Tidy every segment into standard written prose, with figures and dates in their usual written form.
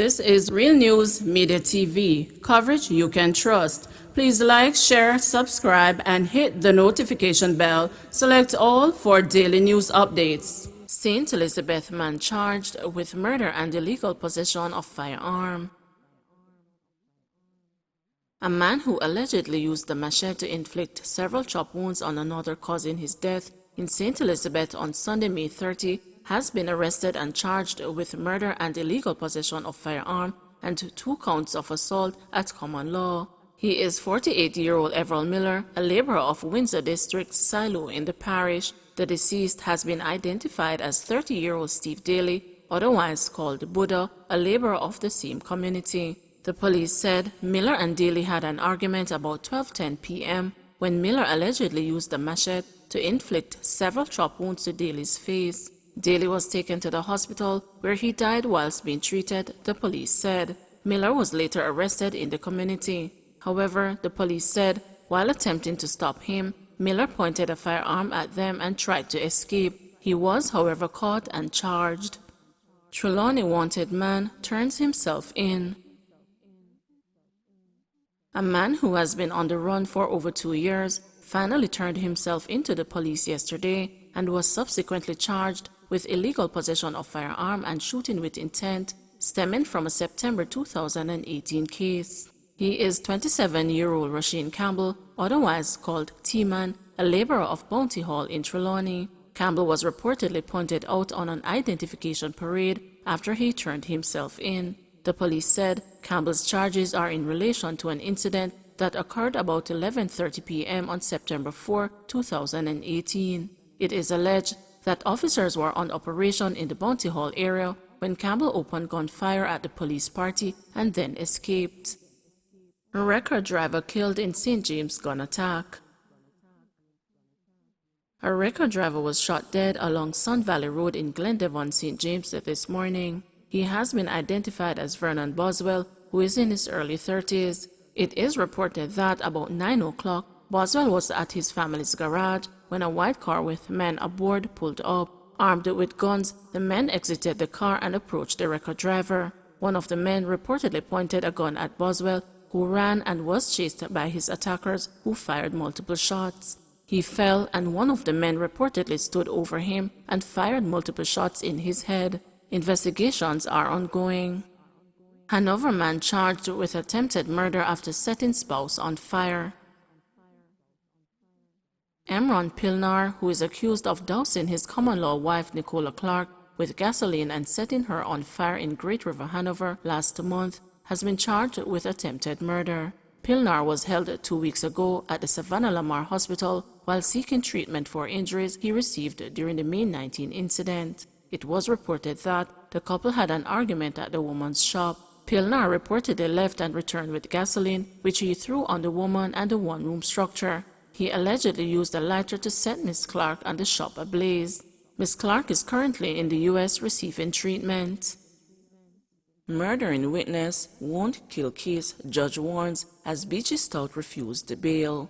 This is Real News Media TV, coverage you can trust. Please like, share, subscribe, and hit the notification bell. Select all for daily news updates. St. Elizabeth man charged with murder and illegal possession of firearm. A man who allegedly used a machete to inflict several chop wounds on another causing his death in St. Elizabeth on Sunday, May 30, has been arrested and charged with murder and illegal possession of firearm and 2 counts of assault at common law. He is 48-year-old Everall Miller, a laborer of Windsor District, Silo in the parish. The deceased has been identified as 30-year-old Steve Daly, otherwise called Buddha, a laborer of the same community. The police said Miller and Daly had an argument about 12:10 p.m. when Miller allegedly used a machete to inflict several chop wounds to Daly's face. Daly was taken to the hospital where he died whilst being treated, the police said. Miller was later arrested in the community. However, the police said while attempting to stop him, Miller pointed a firearm at them and tried to escape. He was, however, caught and charged. Trolloni wanted man turns himself in. A man who has been on the run for over 2 years finally turned himself into the police yesterday and was subsequently charged with illegal possession of firearm and shooting with intent stemming from a September 2018 case. He is 27-year-old Rasheen Campbell, otherwise called T-Man, a laborer of Bounty Hall in Trolloni. Campbell was reportedly pointed out on an identification parade after he turned himself in. The police said Campbell's charges are in relation to an incident that occurred about 11:30 p.m. on September 4, 2018. It is alleged that officers were on operation in the Bounty Hall area when Campbell opened gunfire at the police party and then escaped. A record driver killed in St. James gun attack. A record driver was shot dead along Sun Valley Road in Glendevon, St. James this morning. He has been identified as Vernon Boswell, who is in his early 30s. It is reported that about 9 o'clock, Boswell was at his family's garage when a white car with men aboard pulled up. Armed with guns, the men exited the car and approached the record driver. One of the men reportedly pointed a gun at Boswell, who ran and was chased by his attackers, who fired multiple shots. He fell, and one of the men reportedly stood over him and fired multiple shots in his head. Investigations are ongoing. Another man charged with attempted murder after setting spouse on fire. Emron Pilnar, who is accused of dousing his common-law wife Nicola Clark with gasoline and setting her on fire in Great River, Hanover last month, has been charged with attempted murder. Pilnar was held 2 weeks ago at the Savannah Lamar Hospital while seeking treatment for injuries he received during the May 19 incident. It was reported that the couple had an argument at the woman's shop. Pilnar reportedly left and returned with gasoline, which he threw on the woman and the one-room structure. He allegedly used a lighter to set Miss Clark and the shop ablaze. Miss Clark is currently in the U.S. receiving treatment. Murdering witness won't kill case, judge warns as Beachy Stout refused bail.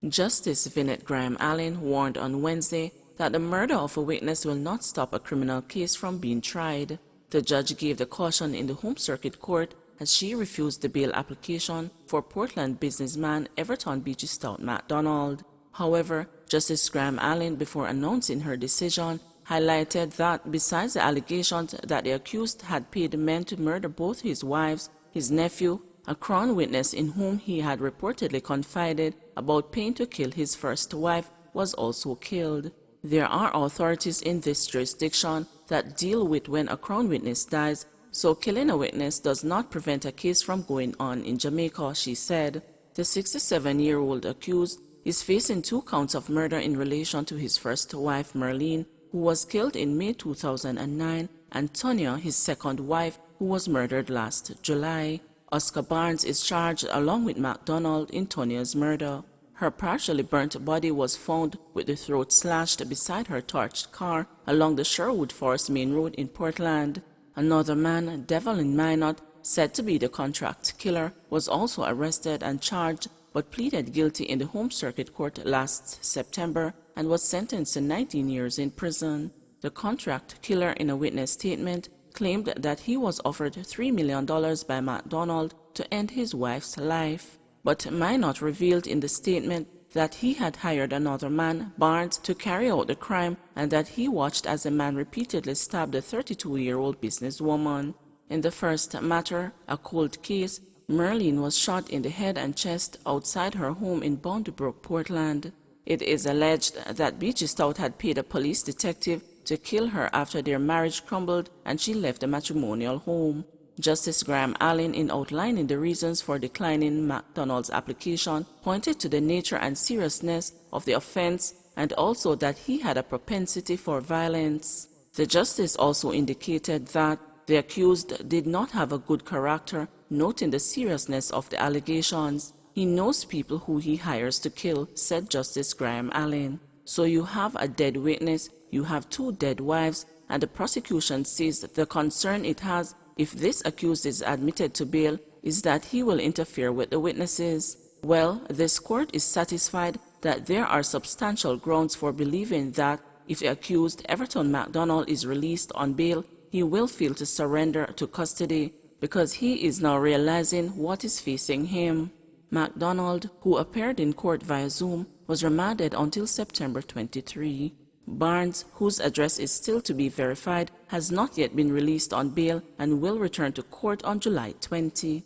Justice Vinette Graham Allen warned on Wednesday that the murder of a witness will not stop a criminal case from being tried. The judge gave the caution in the Home Circuit Court as she refused the bail application for Portland businessman Everton Beachy Stout MacDonald. However, Justice Graham Allen, before announcing her decision, highlighted that besides the allegations that the accused had paid men to murder both his wives, his nephew, a Crown witness in whom he had reportedly confided about paying to kill his first wife, was also killed. There are authorities in this jurisdiction that deal with when a Crown witness dies, so killing a witness does not prevent a case from going on in Jamaica, she said. The 67-year-old accused is facing 2 counts of murder in relation to his first wife, Merlene, who was killed in May 2009, and Tonya, his second wife, who was murdered last July. Oscar Barnes is charged along with MacDonald in Tonya's murder. Her partially burnt body was found with the throat slashed beside her torched car along the Sherwood Forest Main Road in Portland. Another man, Devlin Minot, said to be the contract killer, was also arrested and charged but pleaded guilty in the Home Circuit Court last September and was sentenced to 19 years in prison. The contract killer, in a witness statement, claimed that he was offered $3 million by MacDonald to end his wife's life, but Minot revealed in the statement that he had hired another man, Barnes, to carry out the crime and that he watched as the man repeatedly stabbed the 32-year-old businesswoman. In the first matter, a cold case, Merlene was shot in the head and chest outside her home in Bound Brook, Portland. It is alleged that Beachy Stout had paid a police detective to kill her after their marriage crumbled and she left the matrimonial home. Justice Graham Allen, in outlining the reasons for declining MacDonald's application, pointed to the nature and seriousness of the offense and also that he had a propensity for violence. The justice also indicated that the accused did not have a good character, noting the seriousness of the allegations. He knows people who he hires to kill, said Justice Graham Allen. So you have a dead witness, you have 2 dead wives, and the prosecution says the concern it has if this accused is admitted to bail is that he will interfere with the witnesses. Well, this court is satisfied that there are substantial grounds for believing that if the accused Everton MacDonald is released on bail, he will fail to surrender to custody because he is now realizing what is facing him. MacDonald, who appeared in court via Zoom, was remanded until September 23. Barnes, whose address is still to be verified, has not yet been released on bail and will return to court on July 20.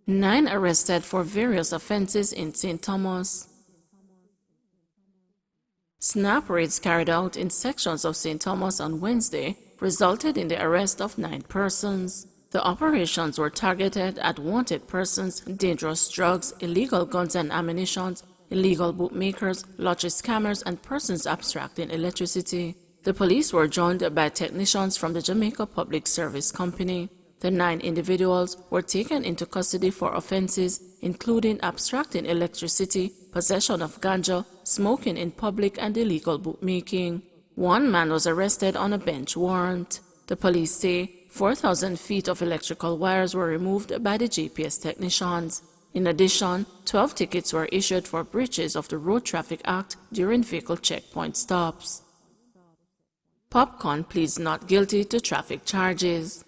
9 arrested for various offenses in St. Thomas. Snap raids carried out in sections of St. Thomas on Wednesday resulted in the arrest of 9 persons. The operations were targeted at wanted persons, dangerous drugs, illegal guns and ammunition, illegal bookmakers, lottery scammers, and persons abstracting electricity. The police were joined by technicians from the Jamaica Public Service Company. The 9 individuals were taken into custody for offenses including abstracting electricity, possession of ganja, smoking in public, and illegal bookmaking. 1 man was arrested on a bench warrant. The police say 4,000 feet of electrical wires were removed by the GPS technicians. In addition, 12 tickets were issued for breaches of the Road Traffic Act during vehicle checkpoint stops. Popcorn pleads not guilty to traffic charges.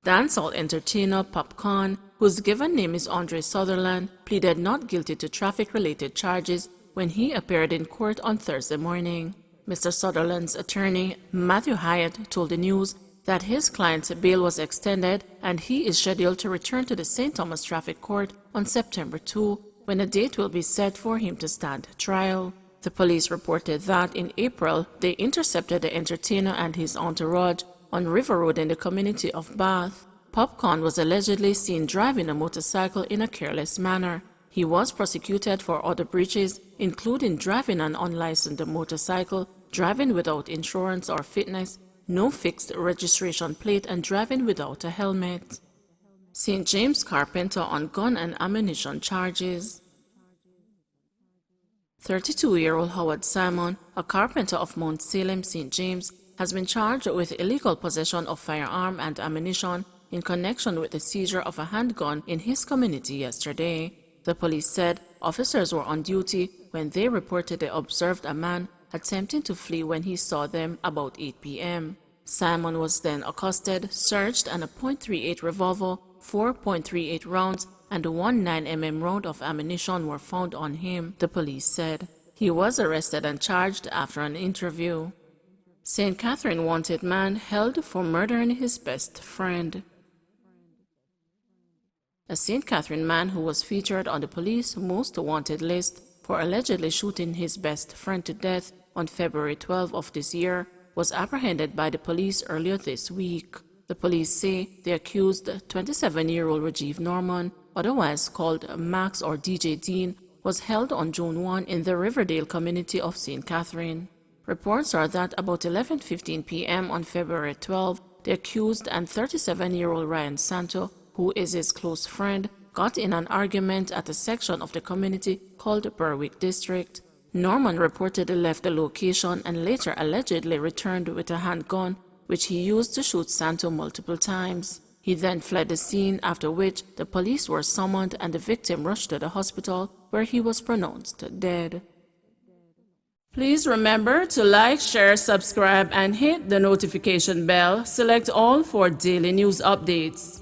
Dancehall entertainer Popcorn, whose given name is Andre Sutherland, pleaded not guilty to traffic-related charges when he appeared in court on Thursday morning. Mr. Sutherland's attorney, Matthew Hyatt, told the news that his client's bail was extended and he is scheduled to return to the St. Thomas Traffic Court on September 2, when a date will be set for him to stand trial. The police reported that in April, they intercepted the entertainer and his entourage on River Road in the community of Bath. Popcorn was allegedly seen driving a motorcycle in a careless manner. He was prosecuted for other breaches, including driving an unlicensed motorcycle, driving without insurance or fitness, no fixed registration plate, and driving without a helmet. St. James Carpenter on gun and ammunition charges. 32-year-old Howard Simon, a carpenter of Mount Salem, St. James, has been charged with illegal possession of firearm and ammunition in connection with the seizure of a handgun in his community yesterday. The police said officers were on duty when they reported they observed a man attempting to flee when he saw them about 8 p.m. Simon was then accosted, searched, and a .38 revolver, 4.38 rounds, and a 19mm round of ammunition were found on him, the police said. He was arrested and charged after an interview. St. Catherine wanted man held for murdering his best friend. A St. Catherine man who was featured on the police most wanted list for allegedly shooting his best friend to death on February 12 of this year was apprehended by the police earlier this week. The police say the accused, 27-year-old Rajiv Norman, otherwise called Max or DJ Dean, was held on June 1 in the Riverdale community of St. Catherine. Reports are that about 11:15 p.m. on February 12, the accused and 37-year-old Ryan Santo, who is his close friend, got in an argument at a section of the community called Berwick District. Norman reportedly left the location and later allegedly returned with a handgun, which he used to shoot Santo multiple times. He then fled the scene, after which the police were summoned and the victim rushed to the hospital, where he was pronounced dead. Please remember to like, share, subscribe, and hit the notification bell. Select all for daily news updates.